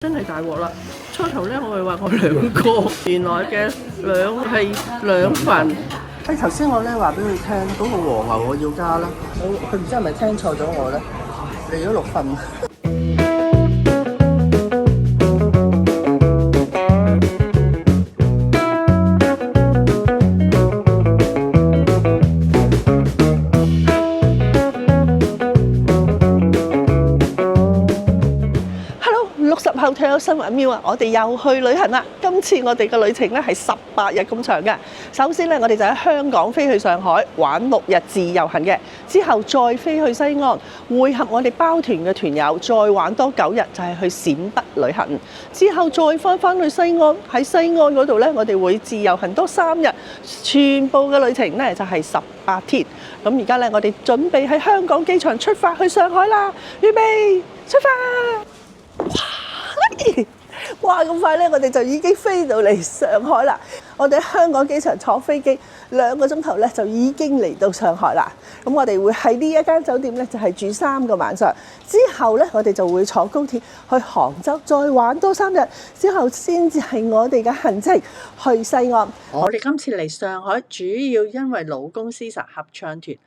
真係大鑊啦！初頭咧，我係話我2個，原來嘅2份。頭先我咧話俾佢聽，嗰個和牛我要加啦。佢唔知係咪聽錯咗我咧？嚟咗6份。後退休生活妙啊！我哋又去旅行啦。今次我哋嘅旅程咧係18日咁長嘅。首先咧，我哋就喺香港飛去上海玩6日自由行嘅，之後再飛去西安會合我哋包團嘅團友，再玩多9日，就係去陝北旅行。之後再翻去西安，喺西安嗰度咧，我哋會自由行多3日，全部嘅旅程咧就係18天。咁而家咧，我哋準備喺香港機場出發去上海啦！預備出發！哇！咁快咧，我哋就已經飛到嚟上海啦。我哋喺香港機場坐飛機2個鐘頭咧，就已經嚟到上海啦。咁我哋會喺呢一間酒店咧，就係住3個晚上。之後咧，我哋就會坐高鐵去杭州，再玩多3日，之後先至係我哋嘅行程去西安。我哋今次嚟上海，主要因為勞工師實合唱團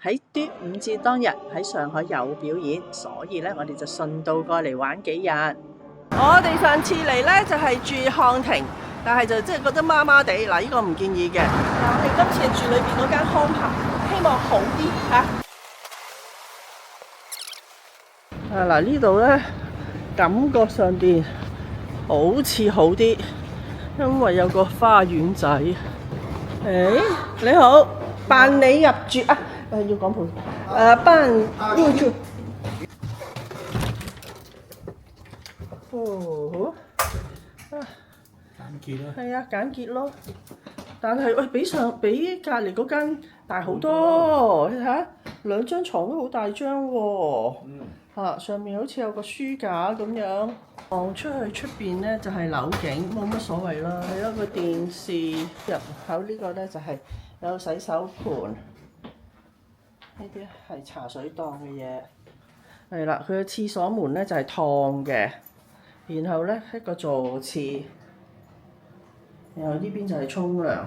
喺端午節當日喺上海有表演，所以咧我哋就順道過嚟玩幾日。我哋上次嚟咧就係住漢庭，但係就即係覺得麻麻地，嗱呢個唔建議嘅。但我哋今次係住裏邊嗰間康柏，希望好啲嚇。嗱呢度咧感覺上邊好似好啲，因為有個花園仔。你好，辦理入住啊！要講普辦入住。簡潔咯，係啊，簡潔咯。但係喂，比隔離嗰間大好多。你睇下，2張床都好大張喎。上面好似有個書架咁樣。望出去出邊咧就係樓景，冇乜所謂啦。係一個電視，入口呢個咧就係有洗手盤。呢啲係茶水檔嘅嘢。係啦，佢嘅廁所門咧就係燙嘅。然後咧一個坐廁，然後呢邊就係沖涼。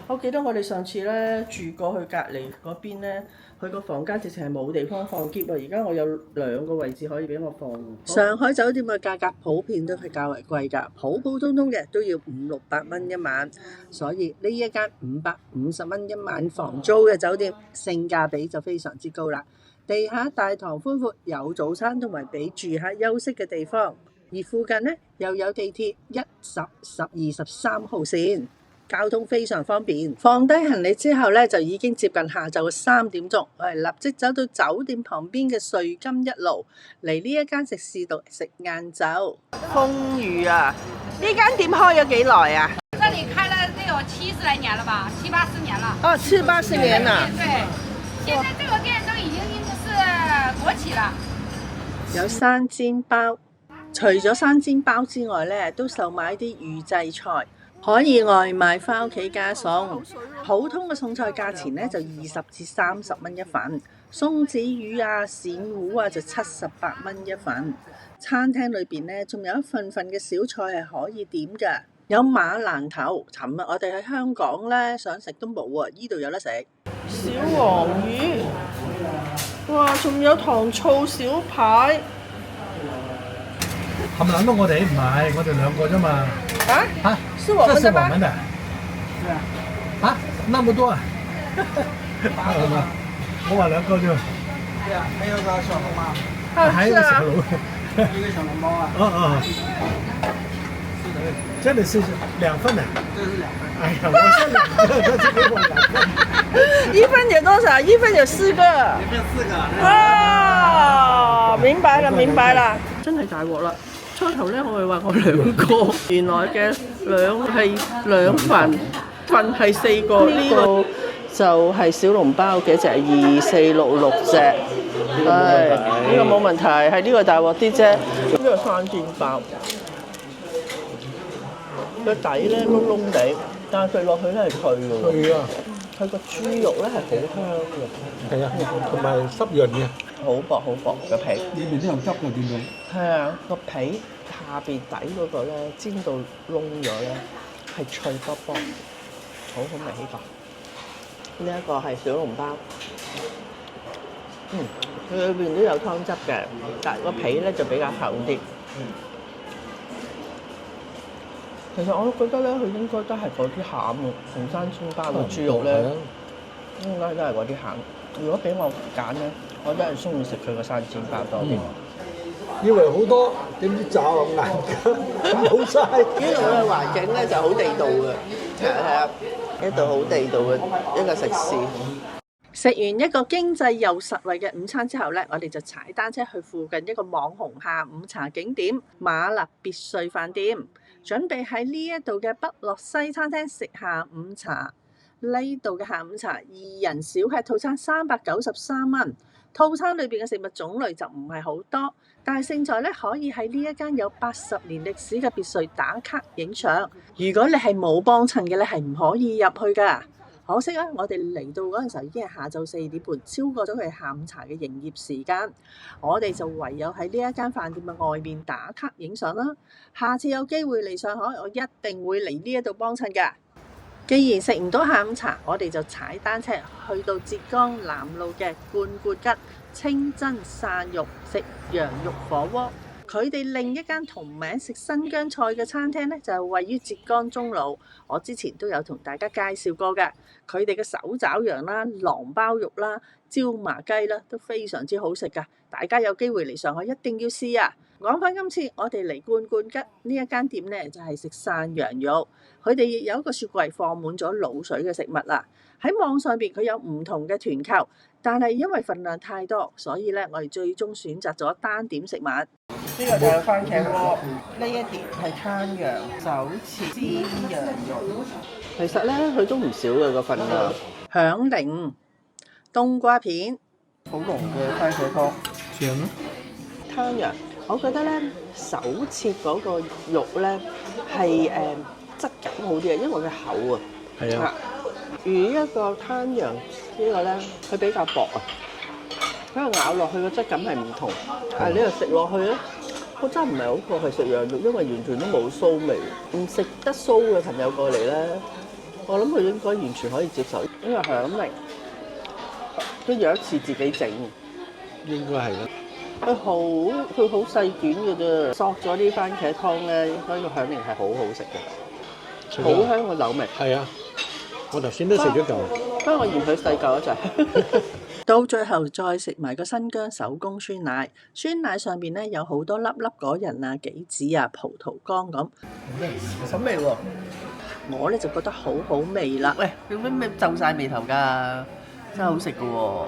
我記得我哋上次咧住過去隔離嗰邊咧，佢個房間直情係冇地方放篋啊！而家我有2個位置可以俾我放。上海酒店嘅價格普遍都係較為貴㗎，普普通通嘅都要500-600蚊一晚，所以呢一間550蚊一晚房租嘅酒店，性價比就非常之高啦。地下大堂寬闊，有早餐同埋俾住客休息嘅地方，而附近呢又有地鐵1、10、12、13號線，交通非常方便。放低行李之後呢，就已經接近下晝嘅3點鐘，我哋立即走到酒店旁邊嘅瑞金一路嚟呢一間食肆度食晏晝。風雨啊！呢間店開咗幾耐啊？這裡開了得有70來年了吧，70、80年了。哦，70、80年啦。對，現在這個店都已經是國企啦。有生煎包，除咗生煎包之外呢，都售賣啲預製菜，可以外賣返屋企加餸。普通嘅餸菜價錢呢就20至30蚊一份，松子魚啊、鱔糊啊就78蚊一份。餐廳裏邊呢仲有一份份嘅小菜係可以點㗎，有馬蘭頭。尋日我哋喺香港呢想食都冇喎，呢度有得食。小黃魚，哇！仲有糖醋小排。冚唪唥都我哋唔係，我哋2個啫嘛。啊？是我們的嗎？這是我們的。對啊。啊？那麼多啊？我話2個啫。對啊，還有個小籠包。還有個小籠。一個小籠包啊。是的。真的是2份的。這是2份。哎呀，我是2個，這給我2份。一份有多少？一份有4個。一份4個。啊，明白啦，明白啦。真係大鑊啦！初頭咧，我係話我2個，原來嘅2份係4個。呢個就係小籠包嘅，就係2、4、6、6隻。呢個冇問題，係呢個大鑊啲啫。呢個生煎包，個底咧燶燶地，但係佢落去咧係脆㗎喎。對啊。佢個豬肉咧係好香嘅，係啊，同埋濕潤嘅。好薄嘅皮。裏面都有汁嘅，見到。係啊，個皮下邊底嗰個咧煎到燶咗咧，係脆卜卜，好好味呢個。呢一個係小籠包，佢裏邊都有湯汁嘅，但係個皮咧就比較厚啲。其實我覺得咧，佢應該都係嗰啲餡啊，紅山煎包嘅豬肉咧，應該都係嗰啲餡。如果俾我揀咧，我都係中意食佢個山煎包多啲。以為好多，點知炸咁硬㗎，冇晒。呢度嘅環境咧就好地道嘅，係啊，一度好地道嘅一個食肆。食完一個經濟又實惠嘅午餐之後咧，我哋就踩單車去附近一個網紅下午茶景點馬勒別墅飯店，準備喺呢一度嘅北樂西餐廳食下午茶。呢度嘅下午茶2人小吃套餐393蚊，套餐裏邊嘅食物種類就唔係好多，但係勝在咧可以喺呢一間有80年歷史嘅別墅打卡影相。如果你係冇幫襯嘅咧，係唔可以入去㗎。可惜啊，我哋嚟到嗰陣時候已經係下晝4點半，超過咗佢下午茶嘅營業時間，我哋就唯有喺呢一間飯店嘅外面打卡影相啦。下次有機會嚟上海，我一定會嚟呢一度幫襯㗎。既然食唔到下午茶，我哋就踩單車去到浙江南路嘅罐罐吉清真涮肉食羊肉火鍋。佢哋另一間同名食新疆菜嘅餐廳咧，就係位於浙江中路。我之前都有同大家介紹過嘅，佢哋嘅手爪羊啦、狼包肉啦、椒麻雞啦，都非常之好食噶。大家有機會嚟上海一定要試啊！講翻今次我哋嚟罐罐吉呢一間店咧，就係食涮羊肉。佢哋有一個雪櫃放滿咗滷水嘅食物啦。喺網上邊佢有唔同嘅團購，但係因為份量太多，所以咧我哋最終選擇咗單點食物。呢個就係番茄鍋，呢一碟係攤羊手切煎羊肉。其實咧佢都唔少嘅個份量。響鈴、冬瓜片、好濃嘅番茄湯。正咯。攤羊，我覺得咧手切嗰個肉咧係質感好啲啊，因為佢厚啊。係啊。而一個攤羊呢個咧，佢比較薄啊，喺度咬落去個質感係唔同。但係你又食落去咧，我真係唔係好過係食羊肉，因為完全都冇臊味。唔食得臊嘅朋友過嚟咧，我諗佢應該完全可以接受。呢個響鈴，跟住有一次自己整，應該係啦。佢好細卷嘅啫，索咗啲番茄湯咧，所以個響鈴係好好食嘅，好香個豆味。係啊。我頭先都食咗嚿，不過我嫌佢細嚿一陣。到最後再食埋個新疆手工酸奶，酸奶上邊咧有好多粒粒果仁啊、杞子啊、葡萄乾咁，好味喎！我咧就覺得好好味啦。喂，做咩皺晒眉頭㗎？真係好食㗎喎！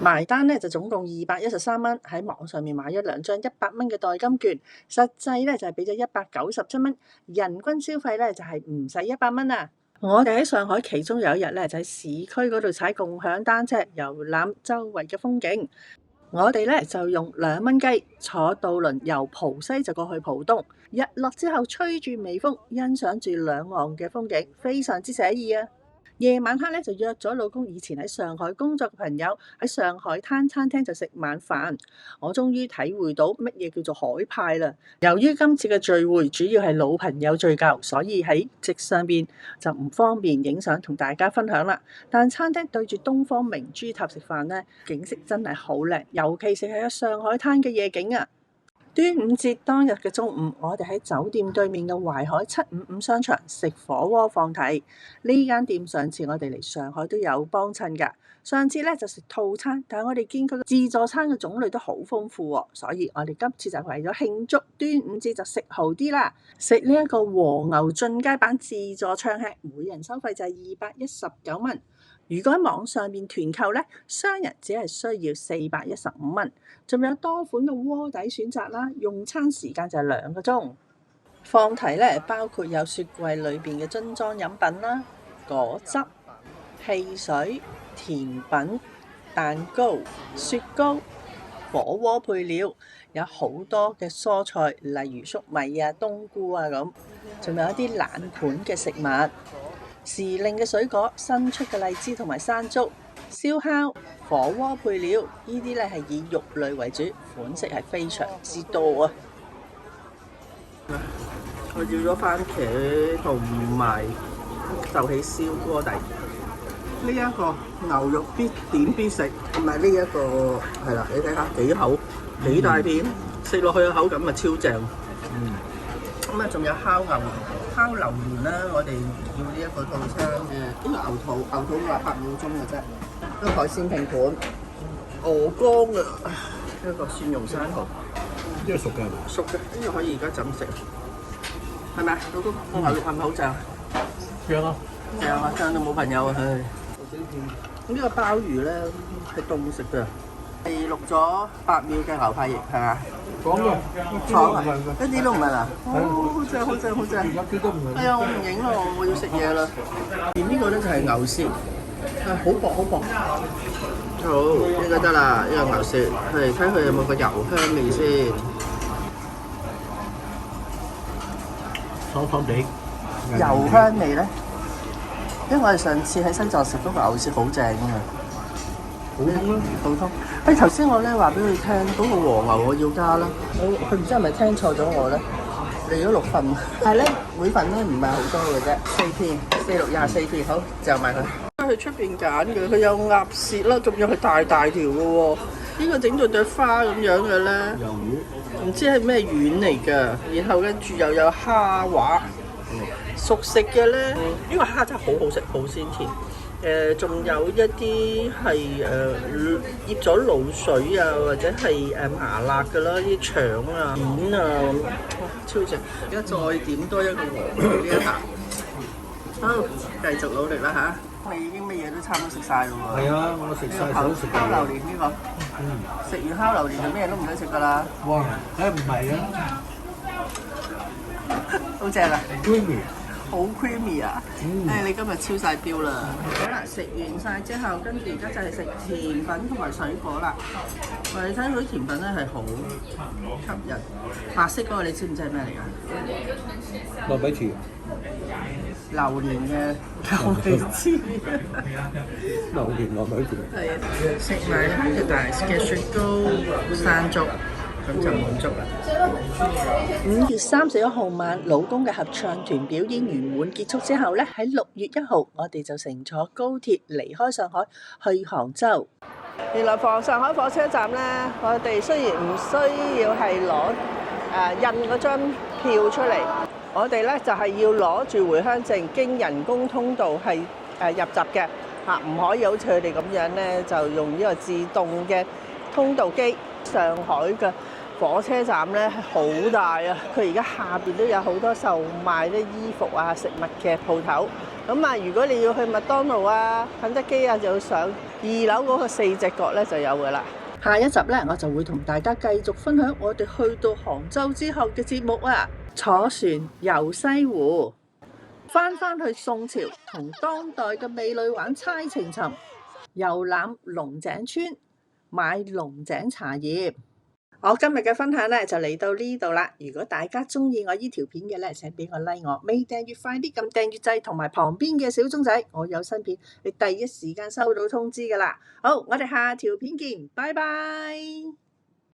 埋單咧就總共213蚊，喺網上面買咗2張100蚊嘅代金券，實際咧就係俾咗197蚊，人均消費咧就係唔使100蚊啊！我哋喺上海其中有一日咧，就喺市區嗰度踩共享單車遊覽周圍嘅風景。我哋咧就用2蚊雞坐渡輪由浦西就過去浦東，日落之後吹住微風，欣賞住兩岸嘅風景，非常之寫意啊！夜晚黑咧就約咗老公以前喺上海工作嘅朋友喺上海灘餐廳就食晚飯。我終於體會到乜嘢叫做海派啦。由於今次嘅聚會主要係老朋友聚舊，所以喺席上邊就唔方便影相同大家分享啦。但餐廳對住東方明珠塔食飯咧，景色真係好靚，尤其是係上海灘嘅夜景啊！端午節當日嘅中午，我哋喺酒店對面嘅淮海755商場食火鍋放題。呢間店上次我哋嚟上海都有幫襯㗎。上次咧就食套餐，但係我哋見佢自助餐嘅種類都好豐富喎，所以我哋今次就為咗慶祝端午節就食豪啲啦。食呢一個和牛進階版自助暢吃，每人收費就係219蚊。如果喺網上面團購咧，雙人只係需要415蚊，仲有多款嘅鍋底選擇啦。用餐時間就係2個鐘。放題咧包括有雪櫃裏邊嘅樽裝飲品啦、果汁、汽水、甜品、蛋糕、雪糕、火鍋配料，有好多嘅蔬菜，例如粟米啊、冬菇啊咁，仲有一啲冷盤嘅食物。時令嘅水果、新出嘅荔枝同埋山竹、燒烤、火鍋配料，呢啲咧係以肉類為主，款式係非常之多啊！我要咗番茄同埋壽喜燒鍋底。呢一個牛肉必點必食，同埋呢一個係啦，你睇下幾厚幾大片，食落去嘅口感啊超正。咁啊，仲有烤榴蓮啦，我哋要呢一個套餐嘅，呢個牛肚8秒鐘嘅啫，一個海鮮拼盤，鵝肝啊，一個蒜蓉生蠔，呢個熟嘅係咪？熟嘅，呢個可以而家浸食，係咪？老公，個牛肉係咪好正？正啊！正啊，正到冇朋友啊！唉。咁呢個鮑魚咧係凍食嘅，係淥咗8秒嘅牛排翼，係咪？講嘅，廠啊，一啲都唔係啦，好正好正好正！一啲都唔係。哎呀，我唔影咯，我要食嘢啦。而呢個咧就係牛舌，好薄好薄。好，呢個得啦，呢個牛舌，係睇佢有冇個油香味先。爽爽地。油香味咧，因為我哋上次喺西藏食嗰個牛舌好正㗎嘛。好通啦，好通。頭先我咧話俾佢聽，嗰個和牛我要加啦。佢唔知係咪聽錯咗我咧？嚟咗6份，但係咧每份咧唔係好多嘅啫，4片，4、6、24片，好就埋佢。去出邊揀嘅，佢有鴨舌啦，仲有係大條嘅喎。呢個整到朵花咁樣嘅咧，魷魚，唔知係咩丸嚟㗎。然後跟住又有蝦滑，熟食嘅咧，呢個蝦真係好好食，好鮮甜。仲有一啲係醃咗滷水啊，或者係麻辣嘅啦，啲腸啊、面啊，哇超正！而家再點多一個和牛呢一下，好，繼續努力啦嚇！你已經乜嘢都差唔多食晒咯喎。係啊，我食晒想食嘅。烤榴蓮呢個，食完烤榴蓮就咩都唔使食㗎啦。哇，梗係唔係啊？好正啊！ creamy。好 creamy 啊！你今日超晒標啦！好啦，食完晒之後，跟住而家就係食甜品同埋水果啦。你睇佢啲甜品咧係好吸引，白色嗰個你知唔知係咩嚟㗎？糯米糍。榴蓮嘅糯米糍。糯米糍。係啊，食埋呢個大嘅雪糕、山竹。咁就滿足啦。5月31號晚，老公嘅合唱團表演圓滿結束之後咧，喺6月1號，我哋就乘坐高鐵離開上海去杭州。原來上海火車站咧，我哋雖然唔需要係攞印嗰張票出嚟，我哋咧就係要攞住回鄉證，經人工通道係入閘嘅嚇，唔可以好似佢哋咁樣咧，就用呢個自動嘅通道機。上海嘅火車站咧係好大啊！佢而家下邊都有好多售賣啲衣服啊、食物嘅鋪頭。咁啊，如果你要去麥當勞啊、肯德基啊，就要上2樓嗰個4隻角咧就有㗎啦。下一集咧，我就會同大家繼續分享我哋去到杭州之後嘅節目啊！坐船遊西湖，翻去宋朝同當代嘅美女玩猜情尋，遊覽龍井村。買龍井茶葉。我今日嘅分享咧就嚟到呢度啦。如果大家中意我呢條片嘅咧，請俾個 like 我。未訂閱快啲撳訂閱掣同埋旁邊嘅小鐘仔，我有新片你第一時間收到通知噶啦。好，我哋下條片見，拜拜。